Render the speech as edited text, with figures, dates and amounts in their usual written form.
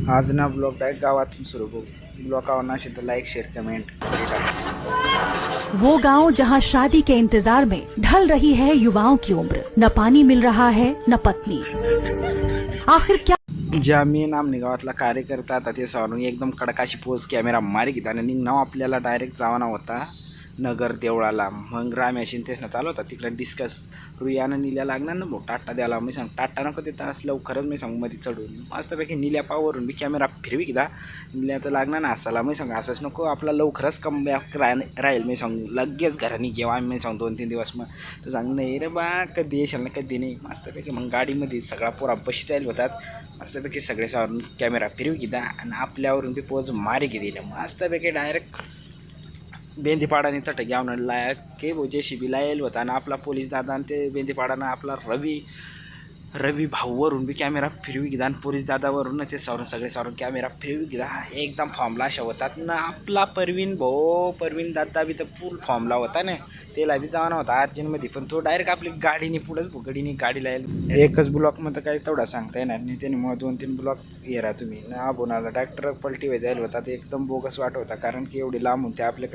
आज ना blog direct गावातून सुरू बघू. ब्लॉग आवडला असेल तर लाईक शेअर कमेंट. वो गांव जहां शादी के इंतजार में ढल रही है युवाओं की उम्र, न पानी मिल रहा है न पत्नी, आखिर क्या. ज्या मेन आमने गावातला कार्यकर्ता आता ते सावरून एकदम कडकाशी पोज कॅमेरा मारी घेता आणि निघणं आपल्याला डायरेक्ट जावाना होता नगर देवळाला. मग राम्याशीन तेच ना चालू होता तिकडे डिस्कस. रुयानं निल्या लागणार ना भाऊ टाटा द्यायला. मी सांग टाटा नको देता असं लवकरच मी सांग मध्ये चढून मस्तपैकी निल्या पावरून मी कॅमेरा फिरवी घेता. निल्या तर लागणार ना असाला. मी सांग असंच नको आपला लवकरच कमबॅक राहील. मी सांग लगेच घराने घेवा. मी सांग 2-3 दिवस मग तर सांग नाही रे बा कधी येशाल ना कधी नाही. मस्तपैकी मग गाडीमध्ये सगळा पोरा बशी तयार होतात. मस्तपैकी सगळे सावरून कॅमेरा फिरवी घेता आणि आपल्यावरून ते पोज मारी घेतले. मस्तपैकी डायरेक्ट बेंदीपाडाने तट घ्यावं लायक के वो JCB लायल होता आणि आपला पोलीस दादा आणि ते बेंदीपाडानं आपला रवी भाऊवरून बी कॅमेरा फिरवी घेता आणि पोलीस दादावरून ते सगळे सावरून कॅमेरा फिरवी घेता. एकदम फॉर्मला अशा होतात ना. आपला परवीन दादा बी तर फुल फॉर्मला होता ना. त्याला बी जावं होता अर्जंटमध्ये पण तो डायरेक्ट आपली गाडीने पुढंच भुगडीने गाडी लायल. एकच ब्लॉकमध्ये काही तेवढा सांगता येणार नाही. त्यामुळे 2-3 ब्लॉक येरा तुम्ही ना बोनाला डॉक्टर पलटी जायला होता. ते एकदम बोगस वाट होता कारण की एवढी लांब होते आपल्याकडे.